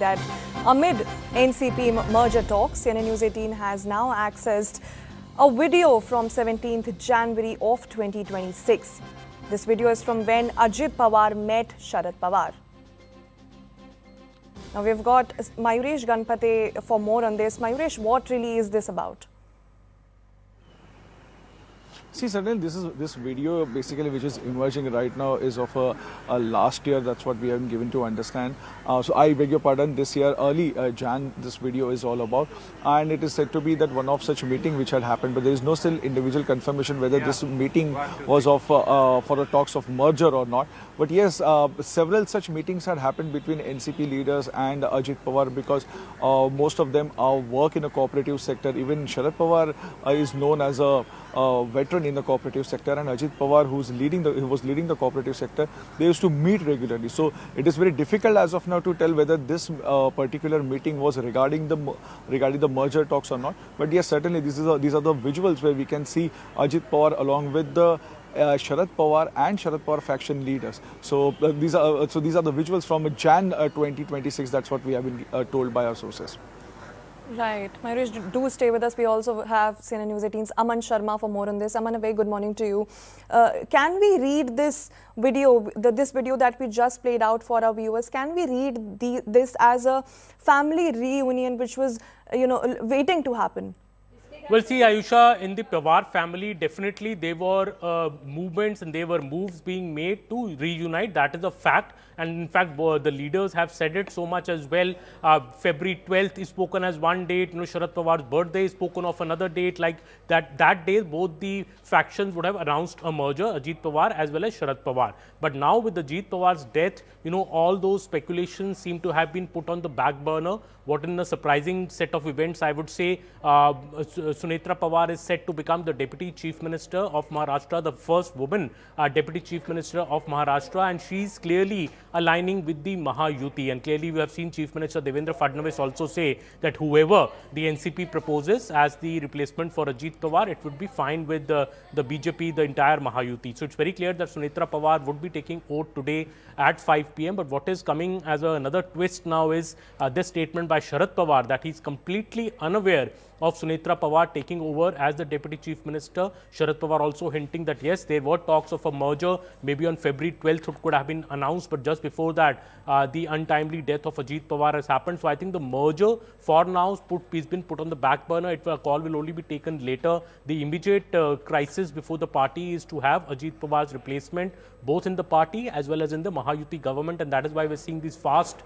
that amid NCP merger talks, CNN News 18 has now accessed a video from 17th January of 2026. This video is from when Ajit Pawar met Sharad Pawar. Now we've got Mayuresh Ganpate for more on this. Mayuresh, what really is this about? See, certainly this video basically which is emerging right now is of a last year. That's what we have been given to understand. So I beg your pardon, this year early Jan this video is all about, and it is said to be that one of such meeting which had happened, but there is no still individual confirmation whether this meeting was of for the talks of merger or not. But yes, several such meetings had happened between NCP leaders and Ajit Pawar, because most of them work in a cooperative sector. Even Sharad Pawar is known as a veteran in the cooperative sector, and Ajit Pawar, who was leading the cooperative sector, they used to meet regularly. So it is very difficult as of now to tell whether this particular meeting was regarding the merger talks or not. But yes, certainly these are the visuals where we can see Ajit Pawar along with the Sharad Pawar and Sharad Pawar faction leaders. So these are the visuals from Jan 2026. That's what we have been told by our sources. Right. Mayuresh, do stay with us. We also have CNN News 18's Aman Sharma for more on this. Aman, a very good morning to you. Can we read this video, this video that we just played out for our viewers, can we read this as a family reunion which was, waiting to happen? Well, see, Ayusha, in the Pawar family, definitely there were movements and there were moves being made to reunite. That is a fact. And in fact, the leaders have said it so much as well. February 12th is spoken as one date. Sharad Pawar's birthday is spoken of another date. Like that day, both the factions would have announced a merger, Ajit Pawar as well as Sharad Pawar. But now with Ajit Pawar's death, all those speculations seem to have been put on the back burner. What in a surprising set of events, I would say, Sunetra Pawar is set to become the Deputy Chief Minister of Maharashtra, the first woman Deputy Chief Minister of Maharashtra, and she's clearly aligning with the Mahayuti. And clearly we have seen Chief Minister Devendra Fadnavis also say that whoever the NCP proposes as the replacement for Ajit Pawar, it would be fine with the BJP, the entire Mahayuti. So it's very clear that Sunetra Pawar would be taking oath today at 5 p.m. But what is coming as another twist now is this statement by Sharad Pawar that he's completely unaware of Sunetra Pawar taking over as the Deputy Chief Minister. Sharad Pawar also hinting that yes, there were talks of a merger, maybe on February 12th it could have been announced, but just before that, the untimely death of Ajit Pawar has happened. So I think the merger for now has been put on the back burner. A call will only be taken later. The immediate crisis before the party is to have Ajit Pawar's replacement, both in the party as well as in the Mahayuti government, and that is why we're seeing this fast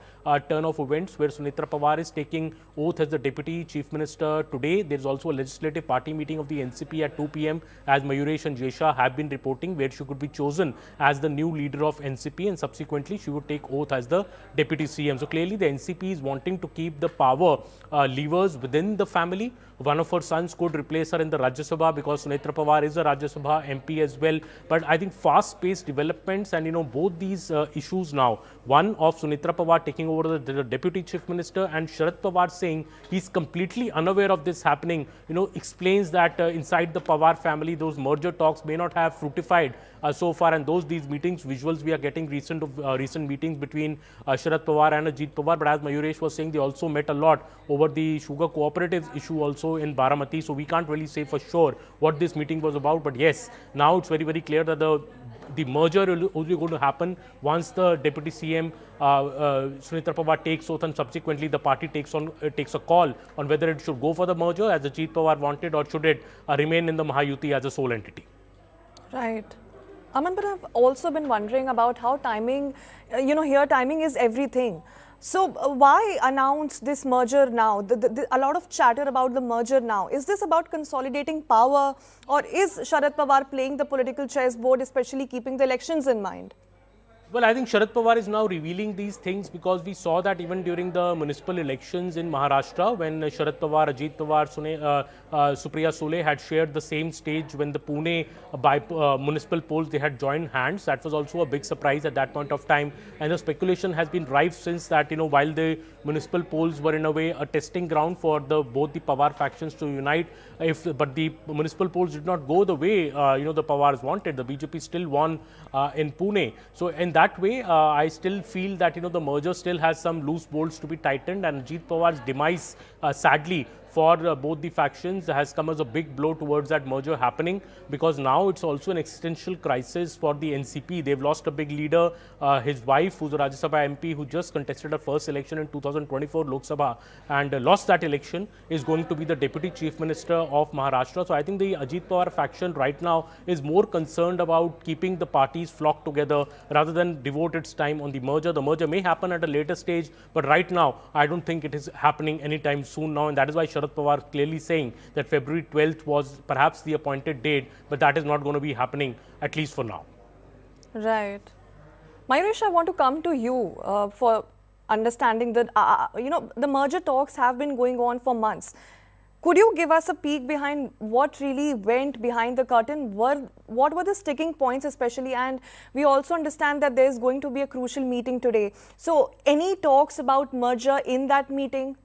turn of events where Sunetra Pawar is taking oath as the Deputy Chief Minister today. There is also a legislative party meeting of the NCP at 2 p.m. as Mayuresh and Jesha have been reporting, where she could be chosen as the new leader of NCP, and subsequently she would take oath as the Deputy CM. So clearly the NCP is wanting to keep the power levers within the family. One of her sons could replace her in the Rajya Sabha because Sunetra Pawar is a Rajya Sabha MP as well. But I think fast-paced developments and both these issues now, one of Sunetra Pawar taking over the Deputy Chief Minister and Sharad Pawar saying he's completely unaware of this happening, explains that inside the Pawar family, those merger talks may not have fructified so far, and these meetings, visuals we are getting recent meetings between Sharad Pawar and Ajit Pawar. But as Mayuresh was saying, they also met a lot over the sugar cooperatives issue also in Baramati. So we can't really say for sure what this meeting was about. But yes, now it's very, very clear that the merger is only going to happen once the Deputy CM Sunetra Pawar takes oath, and subsequently the party takes a call on whether it should go for the merger as Ajit Pawar wanted, or should it remain in the Mahayuti as a sole entity. Right. Aman, but I've also been wondering about how timing, here timing is everything. So why announce this merger now? A lot of chatter about the merger now. Is this about consolidating power, or is Sharad Pawar playing the political chessboard, especially keeping the elections in mind? Well, I think Sharad Pawar is now revealing these things because we saw that even during the municipal elections in Maharashtra, when Sharad Pawar, Ajit Pawar, Supriya Sule had shared the same stage when the Pune municipal polls, they had joined hands. That was also a big surprise at that point of time. And the speculation has been rife since that, while the municipal polls were in a way a testing ground for both the Pawar factions to unite, but the municipal polls did not go the way, the Pawars wanted. The BJP still won in Pune. So in that that way, I still feel that the merger still has some loose bolts to be tightened, and Ajit Pawar's demise, sadly, for both the factions has come as a big blow towards that merger happening, because now it's also an existential crisis for the NCP. They've lost a big leader, his wife, who's a Rajya Sabha MP, who just contested her first election in 2024 Lok Sabha and lost that election, is going to be the Deputy Chief Minister of Maharashtra. So I think the Ajit Pawar faction right now is more concerned about keeping the parties flocked together rather than devote its time on the merger. The merger may happen at a later stage, but right now I don't think it is happening anytime soon now, and that is why Sharad Pawar clearly saying that February 12th was perhaps the appointed date, but that is not going to be happening, at least for now. Right. Mayuresh, I want to come to you for understanding that, the merger talks have been going on for months. Could you give us a peek behind what really went behind the curtain? What were the sticking points especially? And we also understand that there is going to be a crucial meeting today. So any talks about merger in that meeting?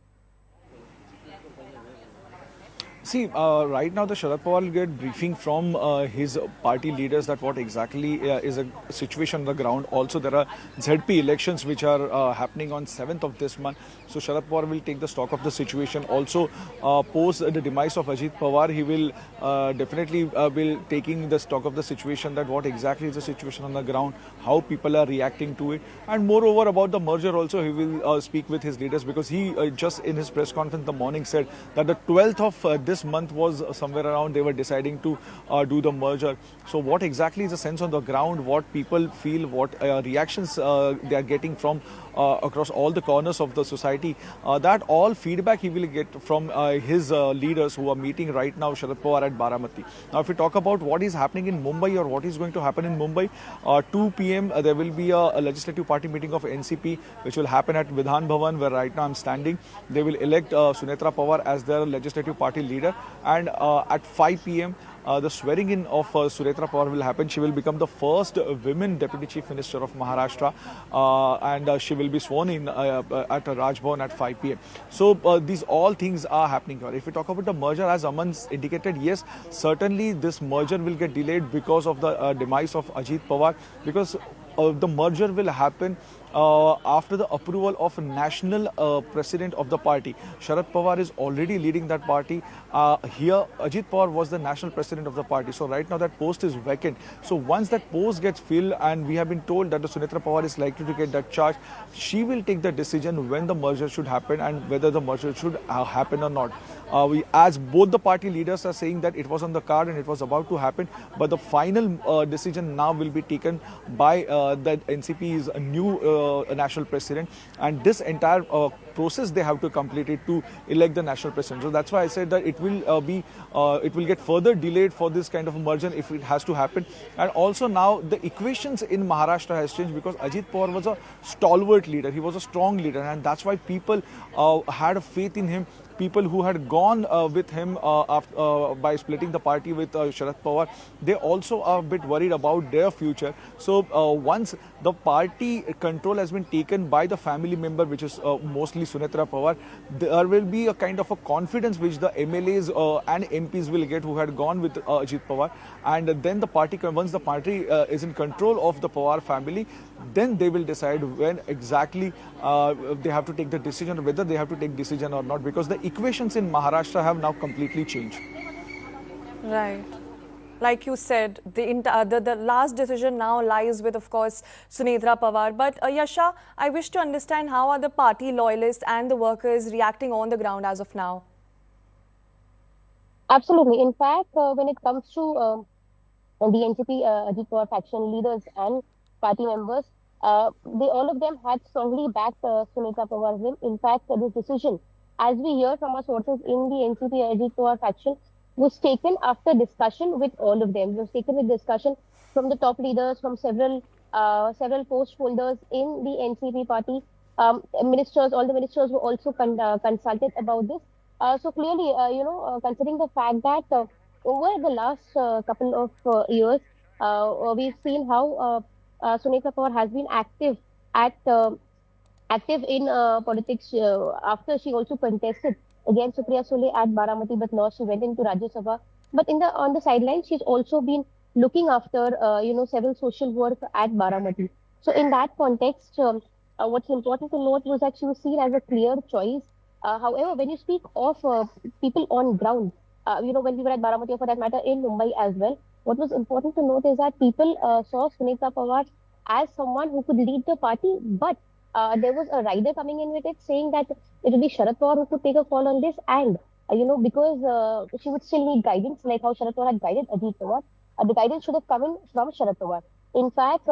See, right now the Sharad Pawar will get briefing from his party leaders that what exactly is a situation on the ground. Also, there are ZP elections which are happening on 7th of this month. So Sharad Pawar will take the stock of the situation. Also, post the demise of Ajit Pawar, he will definitely will taking the stock of the situation, that what exactly is the situation on the ground, how people are reacting to it. And moreover, about the merger also, he will speak with his leaders, because he just in his press conference in the morning said that the 12th of this month was somewhere around they were deciding to do the merger. So what exactly is the sense on the ground, what people feel, what reactions they are getting from across all the corners of the society, that all feedback he will get from his leaders who are meeting right now, Sharad Pawar at Baramati. Now if we talk about what is happening in Mumbai or what is going to happen in Mumbai, 2 p.m. There will be a legislative party meeting of NCP which will happen at Vidhan Bhavan, where right now I'm standing. They will elect Sunetra Pawar as their legislative party leader, and at 5 p.m. The swearing in of Sunetra Pawar will happen. She will become the first women Deputy Chief Minister of Maharashtra, and she will be sworn in at Raj Bhavan at 5 p.m. So these all things are happening here. If we talk about the merger, as Aman's indicated, yes, certainly this merger will get delayed because of the demise of Ajit Pawar, because the merger will happen after the approval of national president of the party. Sharad Pawar is already leading that party. Here, Ajit Pawar was the national president of the party. So right now that post is vacant. So once that post gets filled, and we have been told that the Sunetra Pawar is likely to get that charge, she will take the decision when the merger should happen and whether the merger should happen or not. As both the party leaders are saying that it was on the card and it was about to happen, but the final decision now will be taken by the NCP's new national president, and this entire process they have to complete it to elect the national president. So that's why I said that it will get further delayed for this kind of a merger if it has to happen. And also now the equations in Maharashtra has changed, because Ajit Pawar was a stalwart leader, he was a strong leader, and that's why people had a faith in him. People who had gone with him by splitting the party with Sharad Pawar, they also are a bit worried about their future. So once the party control has been taken by the family member, which is mostly Sunetra Pawar, there will be a kind of a confidence which the MLAs and MPs will get who had gone with Ajit Pawar. And then the party, once the party is in control of the Pawar family, then they will decide when exactly they have to take the decision, whether they have to take decision or not, because the equations in Maharashtra have now completely changed. Right. Like you said, the last decision now lies with, of course, Sunetra Pawar. But Yasha, I wish to understand, how are the party loyalists and the workers reacting on the ground as of now? Absolutely. In fact, when it comes to the NCP Ajit Pawar faction leaders and party members, they all of them had strongly backed Sunetra Pawar's name. In fact, this decision, as we hear from our sources in the NCP Ajit Pawar faction, was taken after discussion with all of them. It was taken with discussion from the top leaders, from several post holders in the NCP party. Ministers, all the ministers were also consulted about this. So clearly, considering the fact that over the last couple of years, we've seen how Sunetra Pawar has been active in politics after she also contested against Supriya Sule at Baramati, but lost. She went into Rajya Sabha. But on the sidelines, she's also been looking after several social work at Baramati. So in that context, what's important to note was that she was seen as a clear choice. However, when you speak of people on ground, when we were at Baramati, or for that matter in Mumbai as well, what was important to note is that people saw Sunetra Pawar as someone who could lead the party, but there was a rider coming in with it saying that it would be Sharad Pawar who could take a call on this, and because she would still need guidance, like how Sharad Pawar had guided Ajit Pawar. The guidance should have come in from Sharad Pawar. In fact,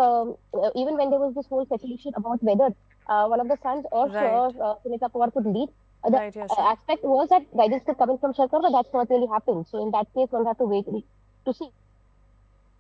even when there was this whole speculation about whether one of the sons of Right. Sunetra Pawar could lead, the Right, Yasha. aspect was that guidance could come in from Sharad Pawar, but that's not really happened. So in that case, one have to wait to see.